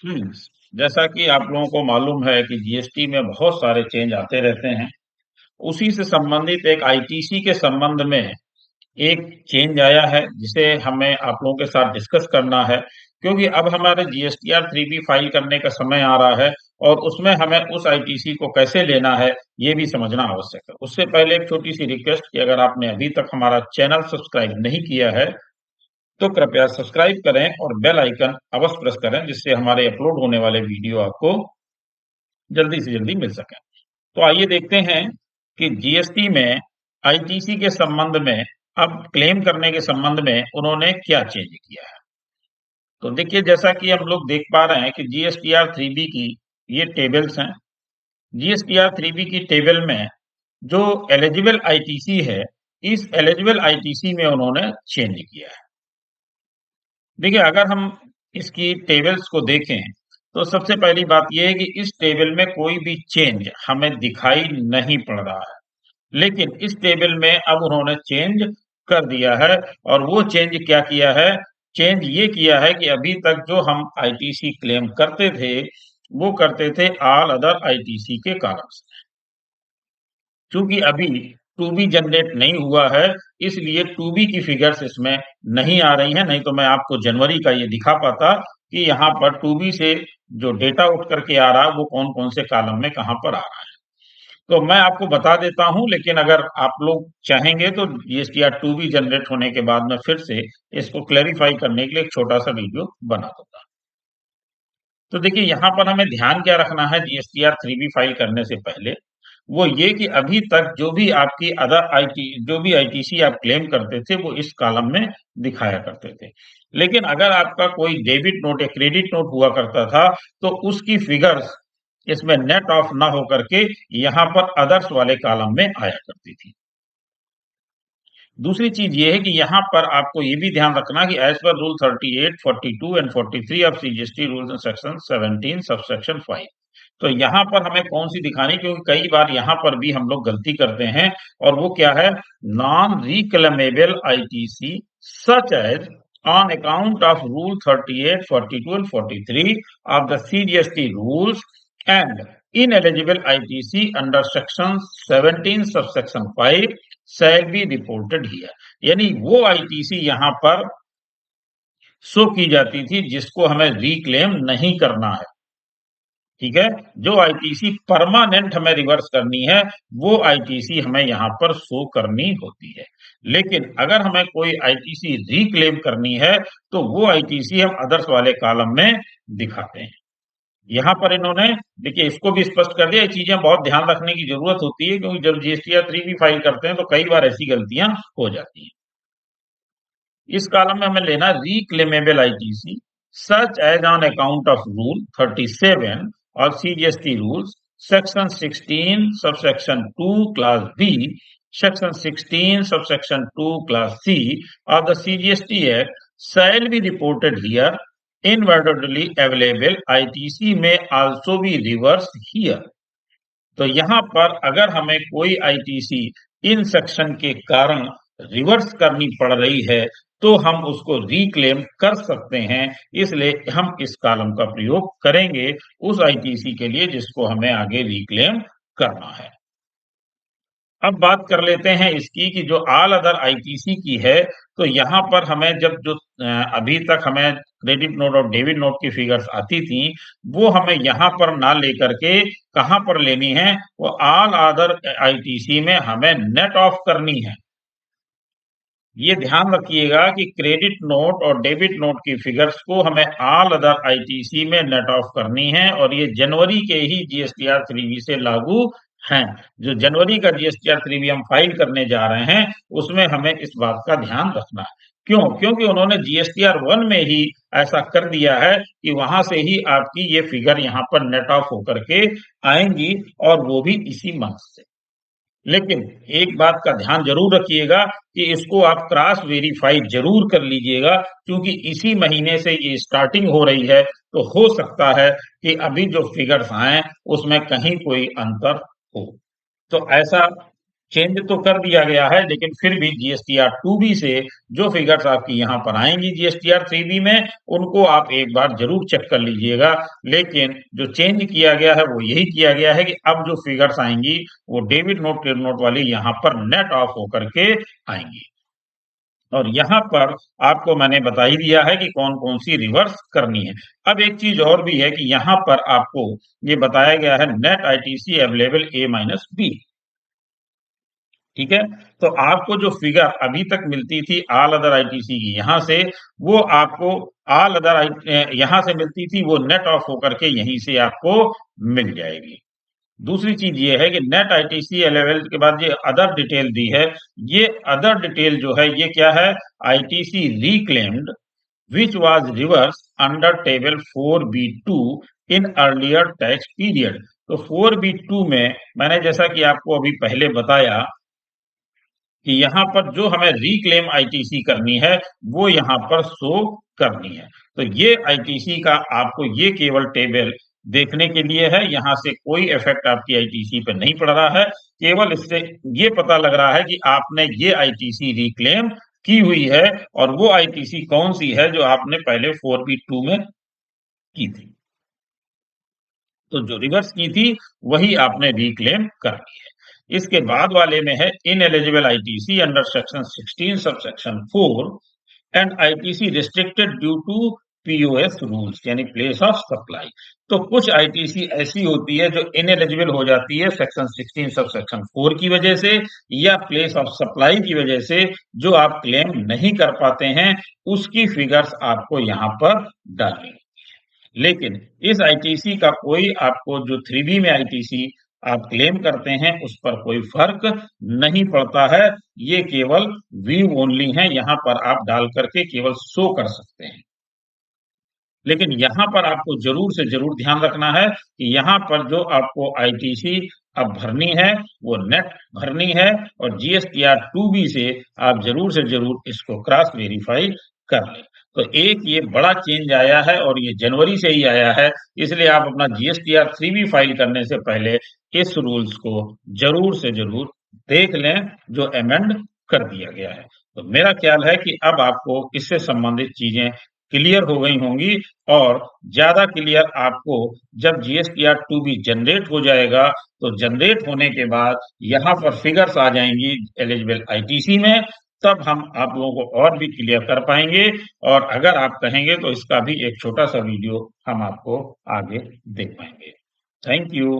हम्म, जैसा कि आप लोगों को मालूम है कि जीएसटी में बहुत सारे चेंज आते रहते हैं। उसी से संबंधित एक आईटीसी के संबंध में एक चेंज आया है जिसे हमें आप लोगों के साथ डिस्कस करना है, क्योंकि अब हमारे जीएसटीआर 3B फाइल करने का समय आ रहा है और उसमें हमें उस आईटीसी को कैसे लेना है ये भी समझना आवश्यक है। उससे पहले एक छोटी सी रिक्वेस्ट कि अगर आपने अभी तक हमारा चैनल सब्सक्राइब नहीं किया है तो कृपया सब्सक्राइब करें और बेल आइकन अवश्य प्रेस करें, जिससे हमारे अपलोड होने वाले वीडियो आपको जल्दी से जल्दी मिल सके। तो आइए देखते हैं कि जीएसटी में आईटीसी के संबंध में अब क्लेम करने के संबंध में उन्होंने क्या चेंज किया है। तो देखिए, जैसा कि हम लोग देख पा रहे हैं कि जीएसटीआर 3B की ये टेबल्स हैं। जीएसटीआर 3B की टेबल में जो एलिजिबल आईटीसी है, इस एलिजिबल आईटीसी में उन्होंने चेंज किया है। देखिए, अगर हम इसकी टेबल्स को देखें तो सबसे पहली बात यह है कि इस टेबल में कोई भी चेंज हमें दिखाई नहीं पड़ रहा है, लेकिन इस टेबल में अब उन्होंने चेंज कर दिया है। और वो चेंज क्या किया है? चेंज ये किया है कि अभी तक जो हम आईटीसी क्लेम करते थे वो करते थे ऑल अदर आईटीसी के कारण से। चूंकि अभी टू बी जनरेट नहीं हुआ है, इसलिए टू बी की फिगर्स इसमें नहीं आ रही हैं। नहीं तो मैं आपको जनवरी का ये दिखा पाता कि यहाँ पर टू बी से जो डेटा उठ करके आ रहा है वो कौन कौन से कॉलम में कहाँ पर आ रहा है। तो मैं आपको बता देता हूं, लेकिन अगर आप लोग चाहेंगे तो जीएसटीआर 2B जनरेट होने के बाद मैं फिर से इसको क्लैरिफाई करने के लिए एक छोटा सा वीडियो बना दूंगा। तो देखिए, यहाँ पर हमें ध्यान क्या रखना है जीएसटीआर 3B फाइल करने से पहले, वो ये कि अभी तक जो भी आपकी अदर आईटी जो भी आईटीसी आप क्लेम करते थे वो इस कॉलम में दिखाया करते थे। लेकिन अगर आपका कोई डेबिट नोट या क्रेडिट नोट हुआ करता था तो उसकी फिगर्स इसमें नेट ऑफ ना होकर के यहाँ पर अदर्स वाले कॉलम में आया करती थी। दूसरी चीज ये है कि यहाँ पर आपको ये भी ध्यान रखना कि as per rule 38, 42 and 43 of CGST rules and section 17 subsection 5, तो यहाँ पर हमें कौन सी दिखानी, क्योंकि कई बार यहाँ पर भी हम लोग गलती करते हैं। और वो क्या है? Non reclaimable ITC such as on account of rule 38, 42 and 43 of the CGST rules and ineligible ITC under section 17 subsection 5 shall be reported here। यानी वो आईटीसी यहाँ पर शो की जाती थी जिसको हमें रिक्लेम नहीं करना है। ठीक है, जो आईटीसी परमानेंट हमें रिवर्स करनी है वो आईटीसी हमें यहाँ पर शो करनी होती है। लेकिन अगर हमें कोई आईटीसी रिक्लेम करनी है तो वो आईटीसी हम अदर्स वाले कॉलम में दिखाते हैं। यहाँ पर इन्होंने देखिए इसको भी स्पष्ट कर दिया। ये चीजें बहुत ध्यान रखने की जरूरत होती है, क्योंकि जब जीएसटीआर 3B फाइल करते हैं तो कई बार ऐसी गलतियां हो जाती हैं। इस कॉलम में हमें लेना reclaimable ITC such as on account of rule 37 और CGST rules section 16 subsection 2 class B, section 16 subsection 2 class C of the CGST Act shall be reported here। Inwardly available ITC may also be reversed here। तो यहाँ पर अगर हमें कोई ITC in section के कारण reverse करनी पड़ रही है तो हम उसको रिक्लेम कर सकते हैं। इसलिए हम इस कॉलम का प्रयोग करेंगे उस आईटीसी के लिए जिसको हमें आगे रिक्लेम करना है। अब बात कर लेते हैं इसकी कि जो ऑल अदर आईटीसी की है, तो यहाँ पर हमें जब जो अभी तक हमें क्रेडिट नोट और डेबिट नोट की फिगर्स आती थी वो हमें यहाँ पर ना लेकर के कहाँ पर लेनी है? वो ऑल अदर आईटीसी में हमें नेट ऑफ करनी है। ये ध्यान रखिएगा कि क्रेडिट नोट और डेबिट नोट की फिगर्स को हमें ऑल अदर आईटीसी में नेट ऑफ करनी है, और ये जनवरी के ही जीएसटीआर 3B से लागू हैं। जो जनवरी का जीएसटीआर 3B हम फाइल करने जा रहे हैं उसमें हमें इस बात का ध्यान रखना है। क्यों? क्योंकि उन्होंने जीएसटीआर 1 में ही ऐसा कर दिया है कि वहां से ही आपकी ये फिगर यहाँ पर नेट ऑफ होकर के आएंगी, और वो भी इसी मंथ से। लेकिन एक बात का ध्यान जरूर रखिएगा कि इसको आप क्रॉस वेरीफाई जरूर कर लीजिएगा, क्योंकि इसी महीने से ये स्टार्टिंग हो रही है। तो हो सकता है कि अभी जो फिगर्स आए उसमें कहीं कोई अंतर हो। तो ऐसा चेंज तो कर दिया गया है, लेकिन फिर भी जीएसटीआर 2B से जो फिगर्स आपकी यहाँ पर आएंगी जीएसटीआर 3B में, उनको आप एक बार जरूर चेक कर लीजिएगा। लेकिन जो चेंज किया गया है वो यही किया गया है कि अब जो फिगर्स आएंगी वो डेबिट नोट क्रेडिट नोट वाली यहाँ पर नेट ऑफ होकर के आएंगी। और यहाँ पर आपको मैंने बता ही दिया है कि कौन कौन सी रिवर्स करनी है। अब एक चीज और भी है कि यहाँ पर आपको ये बताया गया है नेट आईटीसी अवेलेबल A-B। ठीक है, तो आपको जो फिगर अभी तक मिलती थी ऑल अदर आईटीसी की यहाँ से, वो आपको ऑल अदर यहाँ से मिलती थी, वो नेट ऑफ होकर के यहीं से आपको मिल जाएगी। दूसरी चीज ये है कि नेट आईटीसी लेवल के बाद ये अदर डिटेल दी है। ये अदर डिटेल जो है ये क्या है, ITC reclaimed which was reverse under table 4B2 in earlier tax period. तो 4B2 में मैंने जैसा कि आपको अभी पहले बताया कि यहाँ पर जो हमें रिक्लेम आईटीसी करनी है वो यहाँ पर शो करनी है। तो ये आईटीसी का आपको ये केवल टेबल देखने के लिए है, यहाँ से कोई इफेक्ट आपकी आईटीसी पे नहीं पड़ रहा है। केवल इससे ये पता लग रहा है कि आपने ये आईटीसी रिक्लेम की हुई है और वो आईटीसी कौन सी है जो आपने पहले 4B2 में की थी। तो जो रिवर्स की थी वही आपने रिक्लेम करनी है। इसके बाद वाले में है ineligible ITC under section 16 sub section 4 and ITC restricted due to POS rules यानी प्लेस ऑफ सप्लाई। तो कुछ आईटीसी ऐसी होती है जो इनएलिजिबल हो जाती है सेक्शन 16 सब सेक्शन 4 की वजह से या प्लेस ऑफ सप्लाई की वजह से, जो आप क्लेम नहीं कर पाते हैं, उसकी फिगर्स आपको यहाँ पर डालनी। लेकिन इस आईटीसी का कोई आपको जो 3B में आईटीसी आप क्लेम करते हैं उस पर कोई फर्क नहीं पड़ता है। ये केवल व्यू ओनली है, यहाँ पर आप डाल करके केवल शो कर सकते हैं। लेकिन यहाँ पर आपको जरूर से जरूर ध्यान रखना है कि यहाँ पर जो आपको आईटीसी अब भरनी है वो नेट भरनी है और जीएसटीआर 2B से आप जरूर से जरूर इसको क्रॉस वेरीफाई कर लें। तो एक ये बड़ा चेंज आया है और ये जनवरी से ही आया है, इसलिए आप अपना जीएसटीआर 3B फाइल करने से पहले इस रूल्स को जरूर से जरूर देख लें जो अमेंड कर दिया गया है। तो मेरा ख्याल है कि अब आपको इससे संबंधित चीजें क्लियर हो गई होंगी और ज्यादा क्लियर आपको जब जीएसटीआर 2B जनरेट हो जाएगा, तो जनरेट होने के बाद यहाँ पर फिगर्स आ जाएंगी एलिजिबल आईटीसी में, तब हम आप लोगों को और भी क्लियर कर पाएंगे। और अगर आप कहेंगे तो इसका भी एक छोटा सा वीडियो हम आपको आगे दे पाएंगे। Thank you.